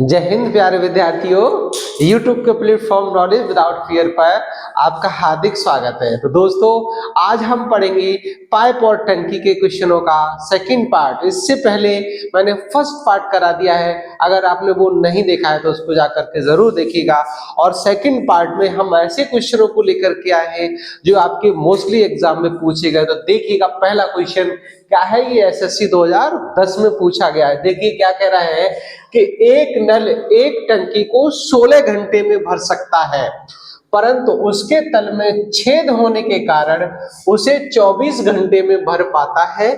जय हिंद प्यारे विद्यार्थियों। YouTube के प्लेटफॉर्म नॉलेज विदाउट फियर पर आपका हार्दिक स्वागत है। तो दोस्तों, आज हम पढ़ेंगे पाइप और टंकी के क्वेश्चनों का सेकंड पार्ट। इससे पहले मैंने फर्स्ट पार्ट करा दिया है, अगर आपने वो नहीं देखा है तो उसको जाकर के जरूर देखिएगा। और सेकंड पार्ट में हम ऐसे क्वेश्चनों को लेकर के आए हैं जो आपके मोस्टली एग्जाम में पूछे गए। तो देखिएगा, पहला क्वेश्चन क्या है, ये एसएससी 2010 में पूछा गया है। देखिए क्या कह रहा है कि एक नल एक टंकी को 16 घंटे में भर सकता है, परंतु उसके तल में छेद होने के कारण उसे 24 घंटे में भर पाता है।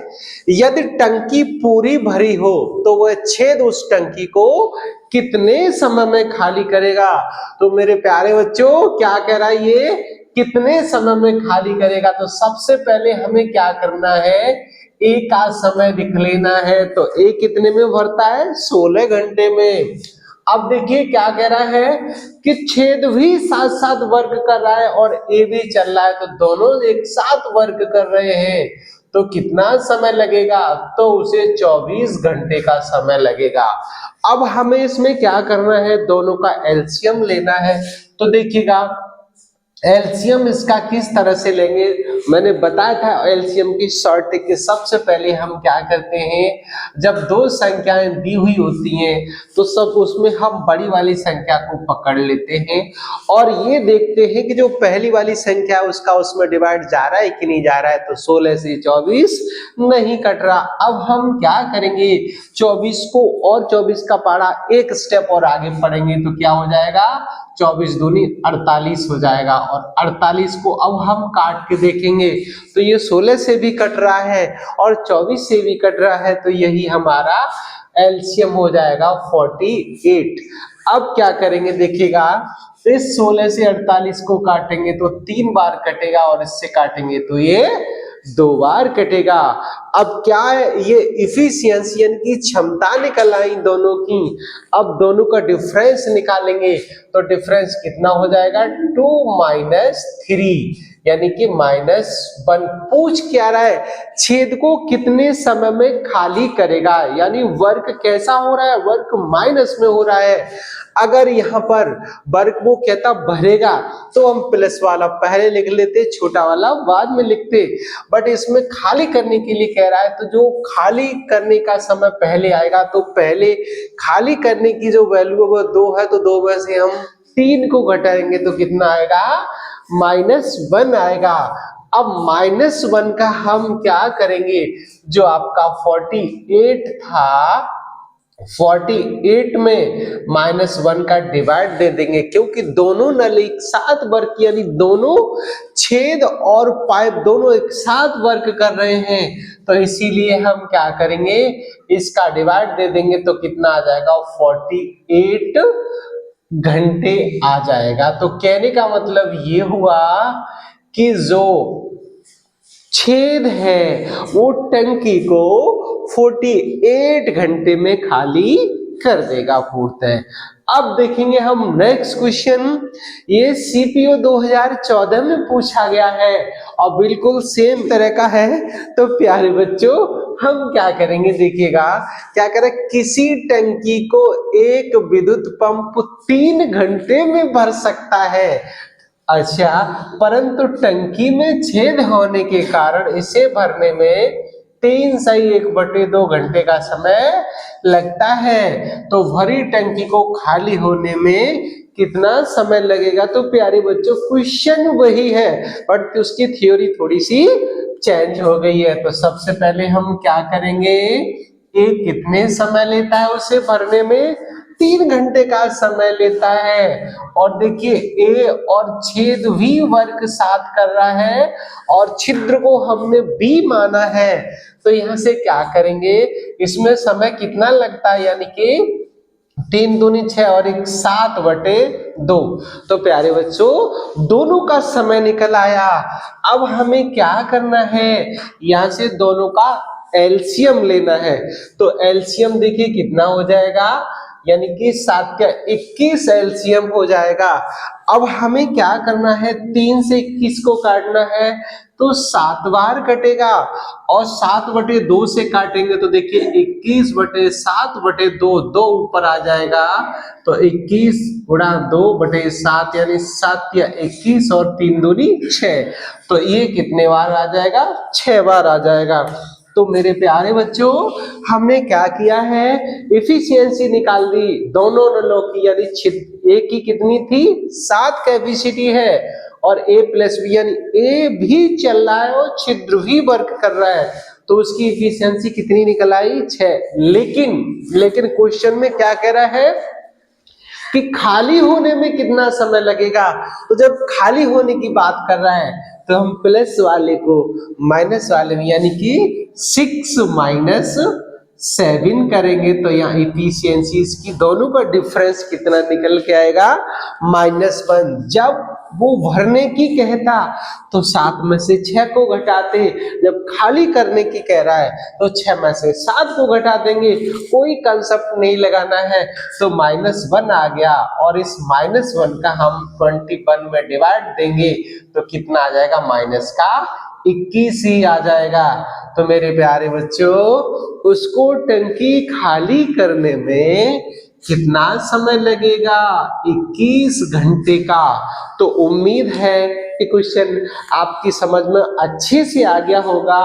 यदि टंकी पूरी भरी हो तो वह छेद उस टंकी को कितने समय में खाली करेगा। तो मेरे प्यारे बच्चों, क्या कह रहा है ये, कितने समय में खाली करेगा। तो सबसे पहले हमें क्या करना है, ए का समय लिख लेना है। तो ए कितने में भरता है, 16 घंटे में। अब देखिए क्या कह रहा है कि छेद भी साथ साथ वर्क कर रहा है और ए भी चल रहा है, तो दोनों एक साथ वर्क कर रहे हैं। तो कितना समय लगेगा, तो उसे 24 घंटे का समय लगेगा। अब हमें इसमें क्या करना है, दोनों का एलसीएम लेना है। तो देखिएगा एलसीएम इसका किस तरह से लेंगे, मैंने बताया था एलसीएम की शॉर्ट ट्रिक के। सबसे पहले हम क्या करते हैं, जब दो संख्याएं दी हुई होती हैं तो सब उसमें हम बड़ी वाली संख्या को पकड़ लेते हैं और ये देखते हैं कि जो पहली वाली संख्या है उसका उसमें डिवाइड जा रहा है कि नहीं जा रहा है। तो 16 से 24 नहीं कट रहा। अब हम क्या करेंगे, 24 को और 24 का पारा एक स्टेप और आगे पढ़ेंगे तो क्या हो जाएगा, 24 दूनी 48 हो जाएगा। और 48 को अब हम काट के देखेंगे तो ये 16 से भी कट रहा है और 24 से भी कट रहा है, तो यही हमारा एलसीएम हो जाएगा 48। अब क्या करेंगे, देखिएगा इस 16 से 48 को काटेंगे तो 3 बार कटेगा और इससे काटेंगे तो ये 2 बार कटेगा। अब क्या है, ये इफिशियंसी यानी कि क्षमता निकल आई दोनों की। अब दोनों का डिफरेंस निकालेंगे तो डिफरेंस कितना हो जाएगा, 2 - 3 यानी कि -1। पूछ क्या रहा है, छेद को कितने समय में खाली करेगा, यानी वर्क कैसा हो रहा है, वर्क माइनस में हो रहा है। अगर यहाँ पर वर्क वो कहता भरेगा तो हम प्लस वाला पहले लिख लेते, छोटा वाला बाद में लिखते। बट इसमें खाली करने के लिए कह रहा है, तो जो खाली करने का समय पहले आएगा तो पहले खाली करने की जो वैल्यू है वो 2 है, तो 2 में से हम 3 को घटाएंगे तो कितना आएगा, -1 आएगा। अब -1 का हम क्या करेंगे, जो आपका 48 था 48 में -1 का डिवाइड दे देंगे, क्योंकि दोनों नल एक साथ वर्क यानी दोनों छेद और पाइप दोनों एक साथ वर्क कर रहे हैं, तो इसीलिए हम क्या करेंगे, इसका डिवाइड दे देंगे तो कितना आ जाएगा, 48 घंटे आ जाएगा। तो कहने का मतलब ये हुआ कि जो छेद है वो टंकी को 48 घंटे में खाली कर देगा पूर्णतः। अब देखेंगे हम नेक्स्ट क्वेश्चन, ये सीपीओ 2014 में पूछा गया है और बिल्कुल सेम तरह का है। तो प्यारे बच्चों, हम क्या करेंगे, देखिएगा क्या करें, किसी टंकी को एक विद्युत पंप 3 घंटे में भर सकता है। अच्छा, परंतु टंकी में छेद होने के कारण इसे भरने में 3 सही 1/2 घंटे का समय लगता है। तो भरी टंकी को खाली होने में कितना समय लगेगा। तो प्यारे बच्चों, क्वेश्चन वही है बट उसकी थ्योरी थोड़ी सी चेंज हो गई है। तो सबसे पहले हम क्या करेंगे, ये कितने समय लेता है उसे भरने में, 3 घंटे का समय लेता है। और देखिए ए और छेद भी वर्क साथ कर रहा है और छिद्र को हमने बी माना है, तो यहां से क्या करेंगे, इसमें समय कितना लगता है, यानी कि 3 दूनी 6 और 1 7/2। तो प्यारे बच्चों, दोनों का समय निकल आया। अब हमें क्या करना है, यहां से दोनों का एलसीएम लेना है। तो एलसीएम देखिए कितना हो जाएगा, यानी कि 7 का 21 एलसीएम हो जाएगा। अब हमें क्या करना है, 3 से 21 को काटना है तो 7 बार कटेगा और 7/2 से काटेंगे तो देखिए 21/7/2, 2 ऊपर आ जाएगा तो 21 गुणा 2/7 यानी 7 या 21 और 3 दूनी 6, तो ये कितने बार आ जाएगा, 6 बार आ जाएगा। तो मेरे प्यारे बच्चों, हमने क्या किया है, एफिशिएंसी निकाल दी दोनों नलों की, यानी ए की कितनी थी, 7 कैपेसिटी है और a प्लस बी यानी ए भी चल रहा है और छिद्र भी वर्क कर रहा है, तो उसकी एफिशिएंसी कितनी निकल आई, 6। लेकिन क्वेश्चन में क्या कह रहा है कि खाली होने में कितना समय लगेगा, तो जब खाली होने की बात कर रहा है तो हम प्लस वाले को माइनस वाले में यानी कि 6 माइनस 7 करेंगे तो यहाँ इफिशियंसी इसकी दोनों का डिफरेंस कितना निकल के आएगा, -1। जब वो भरने की कहता तो 7 में से 6 को घटाते, जब खाली करने की कह रहा है तो 6 में से 7 को घटा देंगे, कोई कंसेप्ट नहीं लगाना है, तो -1 आ गया और इस -1 का हम 21 में डिवाइड देंगे तो कितना आ जाएगा, -21 ही आ जाएगा। तो मेरे प्यारे बच्चों, उसको टंकी खाली करने में कितना समय लगेगा, 21 घंटे का। तो उम्मीद है कि क्वेश्चन आपकी समझ में अच्छे से आ गया होगा।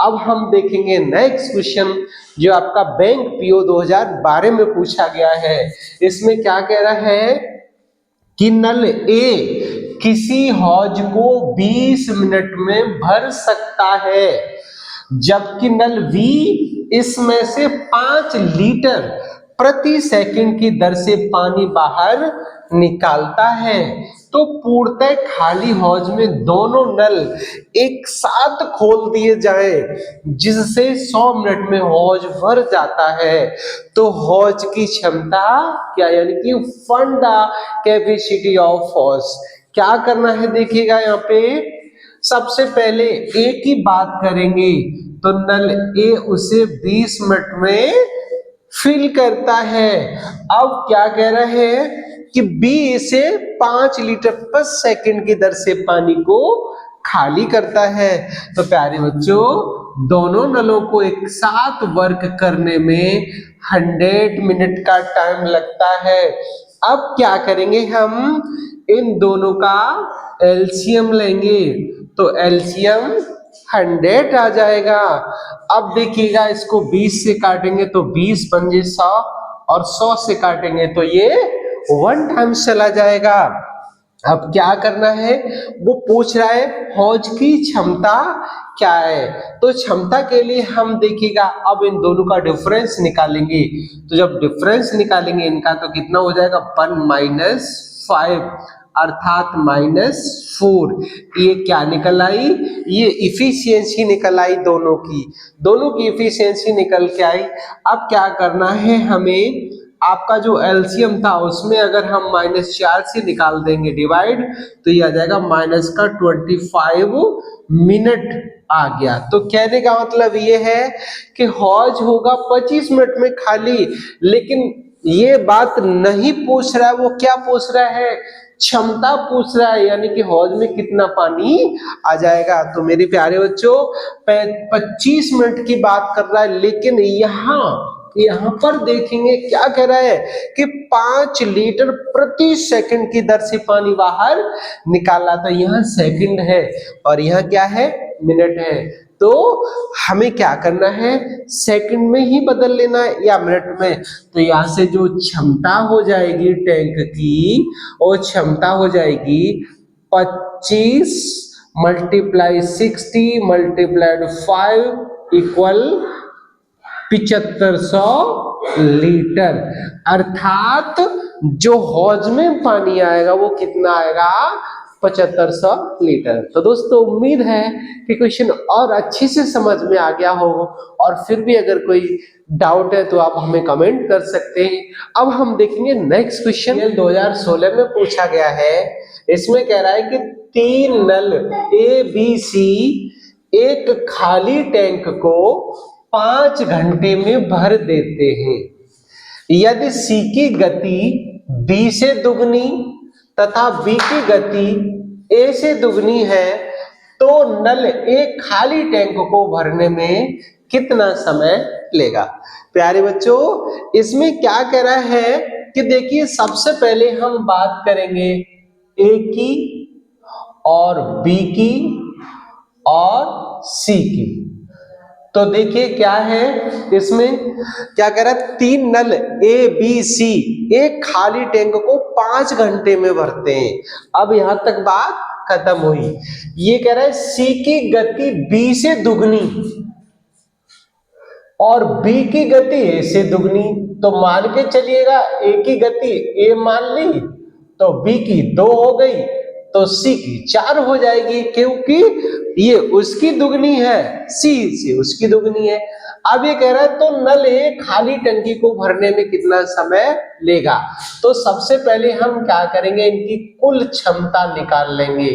अब हम देखेंगे नेक्स्ट क्वेश्चन जो आपका बैंक पीओ 2012 में पूछा गया है। इसमें क्या कह रहा है कि नल ए किसी हौज को 20 मिनट में भर सकता है, जबकि नल बी इसमें से 5 लीटर प्रति सेकंड की दर से पानी बाहर निकालता है। तो पूर्णतः खाली हौज में दोनों नल एक साथ खोल दिए जाएं, जिससे 100 मिनट में हौज भर जाता है। तो हौज की क्षमता क्या, यानी कि फंडा कैपेसिटी ऑफ हौज क्या करना है, देखिएगा यहाँ पे सबसे पहले ए की बात करेंगे तो नल ए उसे 20 मिनट में फिल करता है। अब क्या कह रहे हैं कि बी इसे 5 लीटर पर सेकंड की दर से पानी को खाली करता है। तो प्यारे बच्चों, दोनों नलों को एक साथ वर्क करने में 100 मिनट का टाइम लगता है। अब क्या करेंगे, हम इन दोनों का एलसीएम लेंगे तो एलसीएम 100 आ जाएगा। अब देखिएगा इसको 20 से काटेंगे तो 20 पंजे 100 और 100 से काटेंगे तो ये 1 टाइम्स चला जाएगा। अब क्या करना है, वो पूछ रहा है हौज की क्षमता क्या है, तो क्षमता के लिए हम देखिएगा अब इन दोनों का डिफरेंस निकालेंगे। तो जब डिफरेंस निकालेंगे इनका तो कितना हो जाएगा, 1 - 5 अर्थात -4। ये क्या निकल आई, ये इफिशियंसी निकल आई दोनों की इफिशियंसी निकल के आई। अब क्या करना है हमें, आपका जो एलसीएम था उसमें अगर हम -4 से निकाल देंगे डिवाइड तो ये आ जाएगा -25 मिनट आ गया। तो कहने का मतलब ये है कि हौज होगा 25 मिनट में खाली, लेकिन ये बात नहीं पूछ रहा है, वो क्या पूछ रहा है, क्षमता पूछ रहा है, यानी कि हौज में कितना पानी आ जाएगा। तो मेरे प्यारे बच्चों, 25 मिनट की बात कर रहा है, लेकिन यहाँ पर देखेंगे क्या कह रहा है कि 5 लीटर प्रति सेकंड की दर से पानी बाहर निकाला था। यहाँ सेकंड है और यहाँ क्या है, मिनट है। तो हमें क्या करना है, सेकंड में ही बदल लेना है या मिनट में। तो यहाँ से जो क्षमता हो जाएगी टैंक की, वो क्षमता हो जाएगी 25 × 60 × 5 इक्वल 7500 लीटर। अर्थात जो हौज में पानी आएगा वो कितना आएगा, 7500 लीटर। तो दोस्तों, उम्मीद है कि क्वेश्चन और अच्छे से समझ में आ गया हो, और फिर भी अगर कोई डाउट है तो आप हमें कमेंट कर सकते हैं। अब हम देखेंगे नेक्स्ट क्वेश्चन 2016 में पूछा गया है। इसमें कह रहा है कि 3 नल ए बी सी एक खाली टैंक को 5 घंटे में भर देते हैं, यदि C की गति B से दुगनी तथा B की गति A से दुगनी है तो नल एक खाली टैंक को भरने में कितना समय लेगा। प्यारे बच्चों, इसमें क्या कह रहा है कि देखिए, सबसे पहले हम बात करेंगे A की और B की और C की। तो देखिए क्या है, इसमें क्या कह रहा है, 3 नल A B C एक खाली टैंक को 5 घंटे में भरते हैं। अब यहां तक बात खत्म हुई। ये कह रहा है C की गति B से दुगनी और B की गति A से दुगनी, तो मान के चलिएगा A की गति A मान ली तो B की 2 हो गई तो C की 4 हो जाएगी, क्योंकि ये उसकी दुगनी है, C से उसकी दुगनी है। अब ये कह रहा है तो नल एक खाली टंकी को भरने में कितना समय लेगा। तो सबसे पहले हम क्या करेंगे, इनकी कुल क्षमता निकाल लेंगे।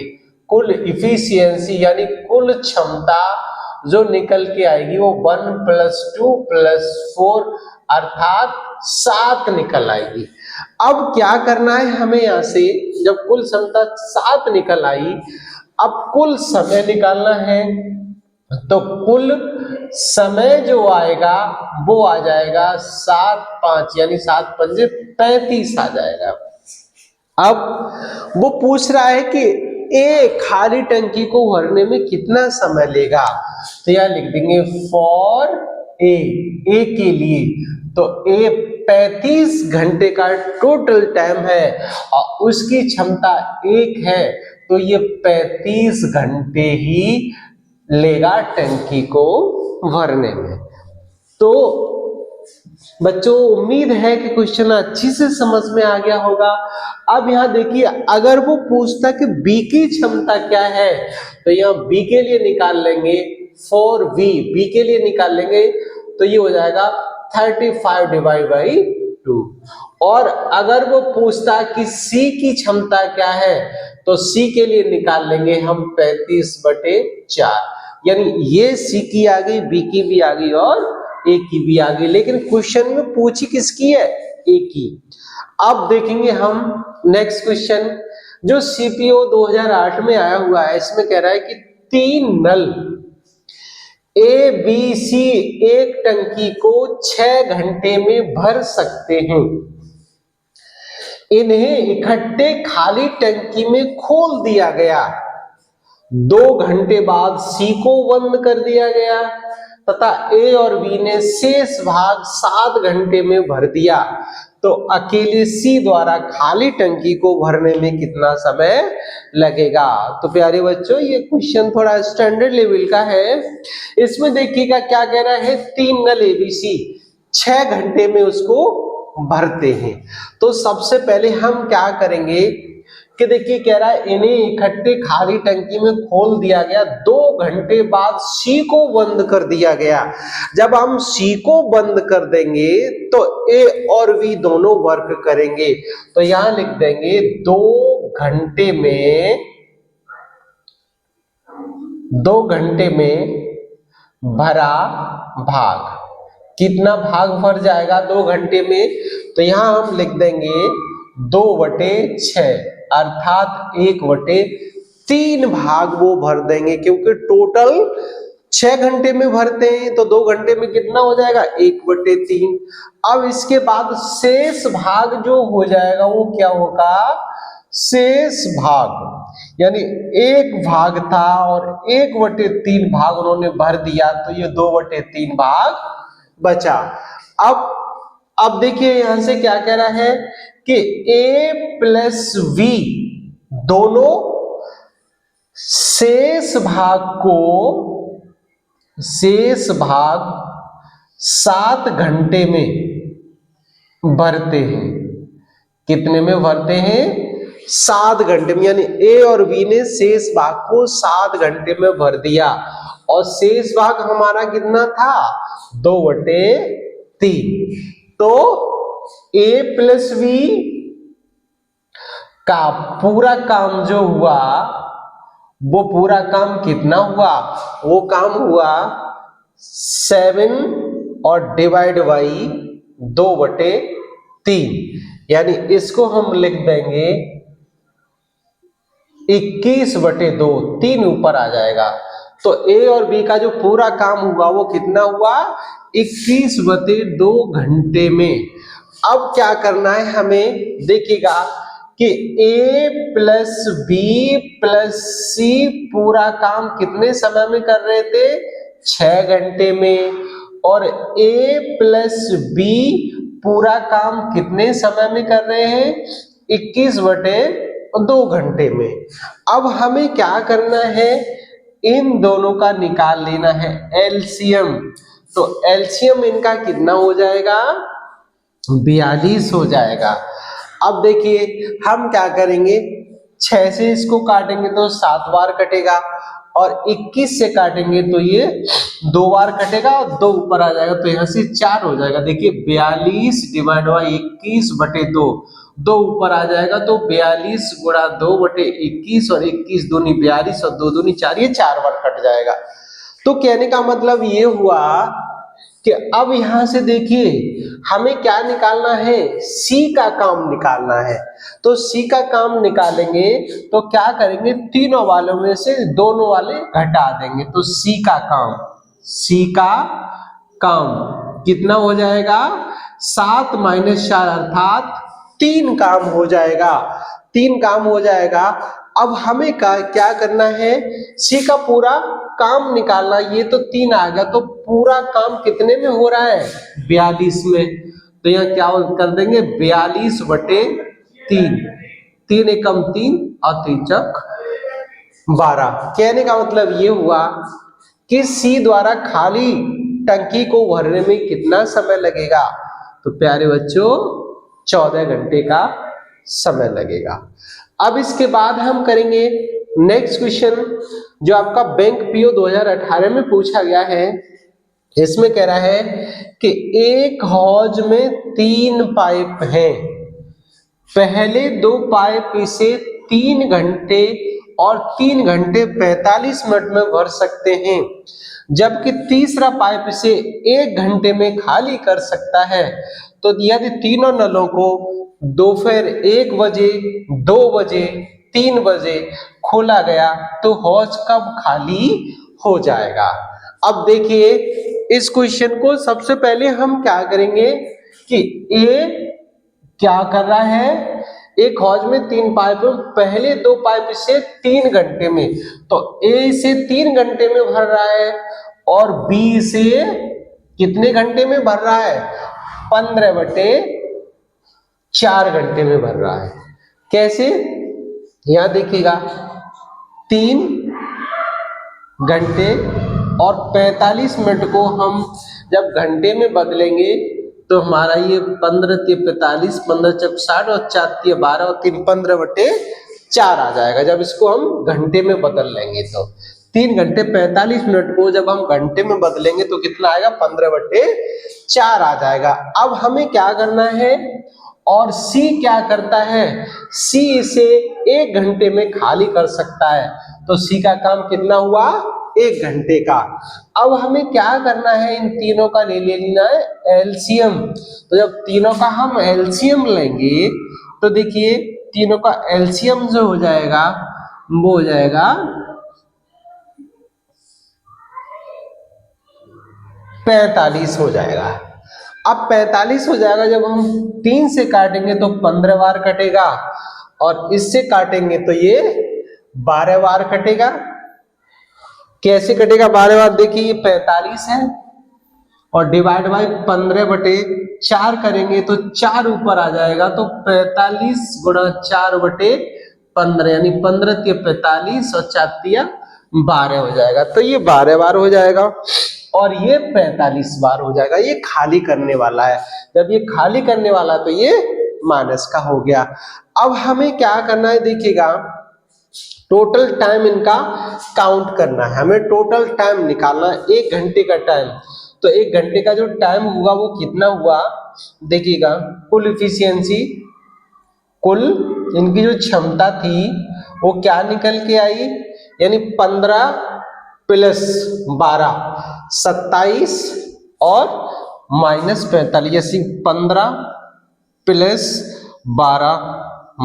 कुल इफिशियंसी यानी कुल क्षमता जो निकल के आएगी वो 1 + 2 + 4 अर्थात 7 निकल आएगी। अब क्या करना है हमें, यहां से जब कुल क्षमता 7 निकल आई, अब कुल समय निकालना है। तो कुल समय जो आएगा वो आ जाएगा 7 5 यानी 7 पंजे 35 आ जाएगा। अब वो पूछ रहा है कि ए खाली टंकी को भरने में कितना समय लेगा, तो यहां लिख देंगे फॉर ए के लिए। तो ए 35 घंटे का टोटल टाइम है और उसकी क्षमता 1 है, तो ये 35 घंटे ही लेगा टंकी को भरने में। तो बच्चों, उम्मीद है कि क्वेश्चन अच्छी से समझ में आ गया होगा। अब यहां देखिए, अगर वो पूछता कि B की क्षमता क्या है, तो यहां B के लिए निकाल लेंगे 4V, B के लिए निकाल लेंगे तो ये हो जाएगा 35/2। और अगर वो पूछता कि C की क्षमता क्या है, तो C के लिए निकाल लेंगे हम 35/4, यानी ये C की आ गई, B की भी आ गई और A की भी आ गई, लेकिन क्वेश्चन में पूछी किसकी है, A की। अब देखेंगे हम नेक्स्ट क्वेश्चन जो CPO 2008 में आया हुआ है। इसमें कह रहा है कि 3 नल A B C एक टंकी को 6 घंटे में भर सकते हैं। इन्हें इकट्ठे खाली टंकी में खोल दिया गया, 2 घंटे बाद C को बंद कर दिया गया तथा A और B ने शेष भाग 7 घंटे में भर दिया, तो अकेले C द्वारा खाली टंकी को भरने में कितना समय लगेगा। तो प्यारे बच्चों, ये क्वेश्चन थोड़ा स्टैंडर्ड लेवल का है। इसमें देखिएगा क्या कह रहा है, 3 नल ABC 6 घंटे में उसको भरते हैं। तो सबसे पहले हम क्या करेंगे कि देखिए, कह रहा है इन्हें इकट्ठे खाली टंकी में खोल दिया गया, 2 घंटे बाद C को बंद कर दिया गया। जब हम C को बंद कर देंगे तो A और B दोनों वर्क करेंगे, तो यहां लिख देंगे 2 घंटे में भरा भाग। कितना भाग भर जाएगा 2 घंटे में, तो यहां हम लिख देंगे 2/6 अर्थात 1/3 भाग वो भर देंगे, क्योंकि टोटल 6 घंटे में भरते हैं तो 2 घंटे में कितना हो जाएगा 1/3। अब इसके बाद शेष भाग जो हो जाएगा वो क्या होगा, शेष भाग यानी 1 भाग था और 1/3 भाग उन्होंने भर दिया, तो ये 2/3 भाग बचा। अब देखिए यहां से क्या कह रहा है कि A + V दोनों शेष भाग 7 घंटे में भरते हैं। कितने में भरते हैं, 7 घंटे में, यानी A और B ने शेष भाग को 7 घंटे में भर दिया और शेष भाग हमारा कितना था 2/3। तो A + V का पूरा काम जो हुआ वो पूरा काम कितना हुआ, वो काम हुआ 7 और डिवाइड बाई 2/3। 3, यानी इसको हम लिख देंगे 21/2, 3 ऊपर आ जाएगा। तो ए और बी का जो पूरा काम हुआ वो कितना हुआ, 21/2 घंटे में। अब क्या करना है हमें, देखिएगा कि ए प्लस बी प्लस सी पूरा काम कितने समय में कर रहे थे, 6 घंटे में, और ए प्लस बी पूरा काम कितने समय में कर रहे हैं, 21/2 घंटे में। अब हमें क्या करना है, इन दोनों का निकाल लेना है एलसीएम। तो एलसीएम इनका कितना हो जाएगा, 42 हो जाएगा। अब देखिए हम क्या करेंगे, 6 से इसको काटेंगे तो 7 बार कटेगा, और 21 से काटेंगे तो ये 2 बार कटेगा और 2 ऊपर आ जाएगा, तो यहाँ से 4 हो जाएगा। देखिए 42 डिवाइड बाई 21/2, 2 ऊपर आ जाएगा, तो 42 गुणा 2/21, और 21 दूनी 42 और 2 दूनी 4, ये 4 बार कट जाएगा। तो कहने का मतलब ये हुआ कि अब यहां से देखिए हमें क्या निकालना है, सी का काम निकालना है। तो सी का काम निकालेंगे तो क्या करेंगे, तीनों वालों में से दोनों वाले घटा देंगे, तो सी का काम कितना हो जाएगा, 7 - 4 अर्थात 3 काम हो जाएगा, 3 काम हो जाएगा। अब हमें क्या करना है, सी का पूरा काम निकालना। ये तो 3 आ गया, तो पूरा काम कितने में हो रहा है, 42 में। तो यहाँ क्या कर देंगे, 42/3, 3 एकम 3 और 3 चक 12। कहने का मतलब ये हुआ कि सी द्वारा खाली टंकी को भरने में कितना समय लगेगा, तो प्यारे बच्चों 14 घंटे का समय लगेगा। अब इसके बाद हम करेंगे नेक्स्ट क्वेश्चन, जो आपका बैंक पीओ 2018 में पूछा गया है। इसमें कह रहा है कि एक हौज में 3 पाइप हैं, पहले 2 पाइप इसे 3 घंटे और 3 घंटे 45 मिनट में भर सकते हैं, जबकि तीसरा पाइप इसे 1 घंटे में खाली कर सकता है। तो यदि तीनों नलों को दोपहर 1 बजे, 2 बजे, 3 बजे खोला गया तो हौज कब खाली हो जाएगा। अब देखिए इस क्वेश्चन को सबसे पहले हम क्या करेंगे कि ए क्या कर रहा है, एक हौज में 3 पाइप, पहले 2 पाइप से 3 घंटे में, तो ए से 3 घंटे में भर रहा है और बी से कितने घंटे में भर रहा है, 15/4 घंटे में भर रहा है। कैसे, यहां देखिएगा 3 घंटे और 45 मिनट को हम जब घंटे में बदलेंगे तो हमारा ये 15×45, 15×4 और 4×12 और 3 15/4 आ जाएगा। जब इसको हम घंटे में बदल लेंगे तो 3 घंटे 45 मिनट को जब हम घंटे में बदलेंगे तो कितना आएगा, 15/4 आ जाएगा। अब हमें क्या करना है, और सी क्या करता है, सी इसे 1 घंटे में खाली कर सकता है, तो सी का काम कितना हुआ, 1 घंटे का। अब हमें क्या करना है, इन तीनों का ले लेना है एलसीएम। तो जब तीनों का हम एलसीएम लेंगे तो देखिए तीनों का एलसीएम जो हो जाएगा वो हो जाएगा 45 हो जाएगा। अब 45 हो जाएगा, जब हम 3 से काटेंगे तो 15 बार कटेगा, और इससे काटेंगे तो ये 12 बार कटेगा। कैसे कटेगा 12 बार, देखिए ये 45 है और डिवाइड बाई 15/4 करेंगे तो 4 ऊपर आ जाएगा, तो 45 गुणा 4/15, यानी 15×45 और 4×12 हो जाएगा। तो ये 12 बार हो जाएगा और ये 45 बार हो जाएगा। ये खाली करने वाला है, जब ये खाली करने वाला है तो ये माइनस का हो गया। अब हमें क्या करना है, देखिएगा टोटल टाइम इनका काउंट करना है, हमें टोटल टाइम निकालना है, 1 घंटे का टाइम। तो 1 घंटे का जो टाइम हुआ वो कितना हुआ, देखिएगा कुल इफिशियंसी, कुल इनकी जो क्षमता थी वो क्या निकल के आई, यानी 15 + 12 27 और -45, 15 प्लस 12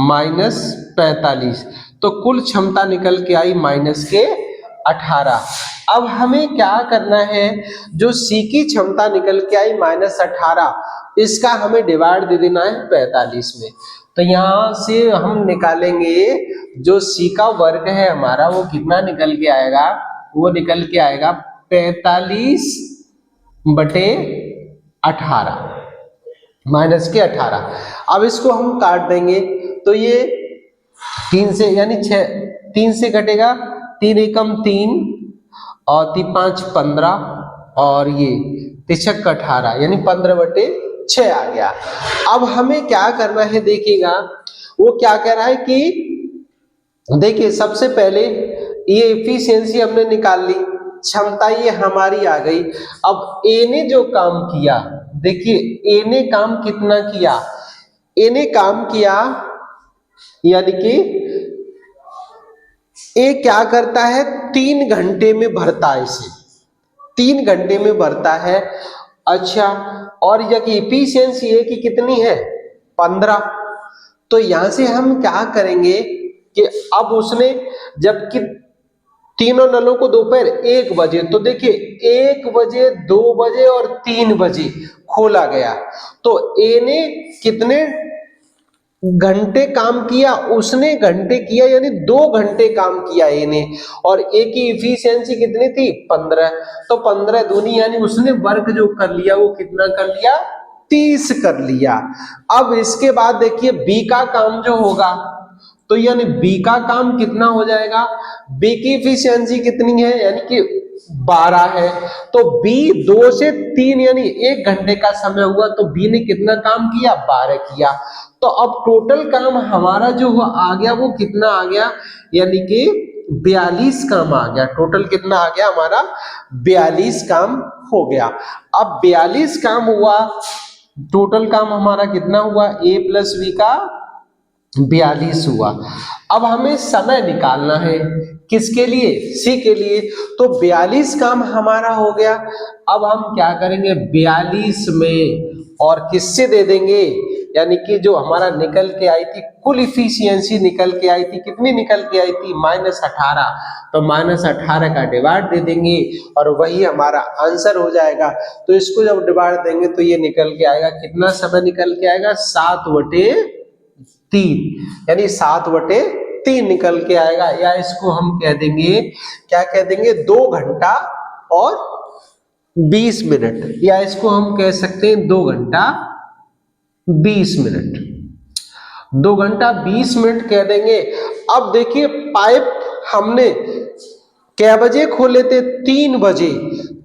माइनस 45, तो कुल क्षमता निकल के आई माइनस के 18। अब हमें क्या करना है, जो सी की क्षमता निकल के आई माइनस 18, इसका हमें डिवाइड दे देना है 45 में। तो यहां से हम निकालेंगे जो सी का वर्ग है हमारा, वो कितना निकल के आएगा, वो निकल के आएगा 45/18 माइनस के 18। अब इसको हम काट देंगे तो ये 3 से यानी 6, 3 से कटेगा, 3 एकम 3 और 3 5 15 और ये 3 18 यानी 15/6 आ गया। अब हमें क्या करना है देखिएगा, वो क्या कह रहा है कि देखिए सबसे पहले ये एफिशिएंसी हमने निकाल ली, क्षमता ये हमारी आ गई। अब ए ने जो काम किया, देखिए ए ने काम कितना किया, ए ने काम किया यानी कि ए क्या करता है, 3 घंटे में भरता है, इसे 3 घंटे में भरता है। अच्छा, और यह एफिशिएंसी ए की कितनी है, 15। तो यहां से हम क्या करेंगे कि अब उसने जबकि तीनों नलों को दोपहर 1 बजे, तो देखिए 1 बजे 2 बजे और 3 बजे खोला गया, तो ए ने कितने घंटे काम किया, उसने घंटे किया यानी 2 घंटे काम किया ए ने, और ए की इफिशियंसी कितनी थी, 15। तो 15 दूनी यानी उसने वर्क जो कर लिया वो कितना कर लिया, 30 कर लिया। अब इसके बाद देखिए बी का काम जो होगा, तो यानी बी का काम कितना हो जाएगा, बी की इफिशियंसी कितनी है यानी कि 12 है, तो बी 2 से 3 यानी 1 घंटे का समय हुआ, तो बी ने कितना काम किया, 12 किया। तो अब टोटल काम हमारा जो आ गया वो कितना आ गया, यानी कि 42 काम आ गया। टोटल कितना आ गया हमारा, 42 काम हो गया। अब 42 काम हुआ, टोटल काम हमारा कितना हुआ, ए प्लस बी का 42 हुआ। अब हमें समय निकालना है, किसके लिए, सी के लिए। तो 42 काम हमारा हो गया। अब हम क्या करेंगे, 42 में और किससे दे देंगे, यानी कि जो हमारा निकल के आई थी कुल इफिशियंसी निकल के आई थी, कितनी निकल के आई थी, -18, तो -18 का डिवाइड दे देंगे और वही हमारा आंसर हो जाएगा। तो इसको जब डिवाइड देंगे तो ये निकल के आएगा, कितना समय निकल के आएगा, 7/3 यानी 7/3 निकल के आएगा। या इसको हम कह देंगे, क्या कह देंगे, 2 घंटा और 20 मिनट, या इसको हम कह सकते हैं 2 घंटा 20 मिनट, 2 घंटा 20 मिनट कह देंगे। अब देखिए पाइप हमने क्या बजे खोले थे, 3 बजे,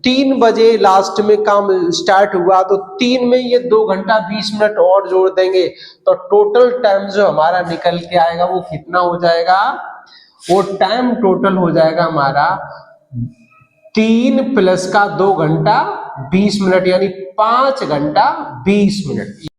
3 बजे लास्ट में काम स्टार्ट हुआ, तो 3 में ये 2 घंटा 20 मिनट और जोड़ देंगे, तो टोटल टाइम जो हमारा निकल के आएगा वो कितना हो जाएगा, वो टाइम टोटल हो जाएगा हमारा 3 + 2 घंटा 20 मिनट यानी 5 घंटा 20 मिनट।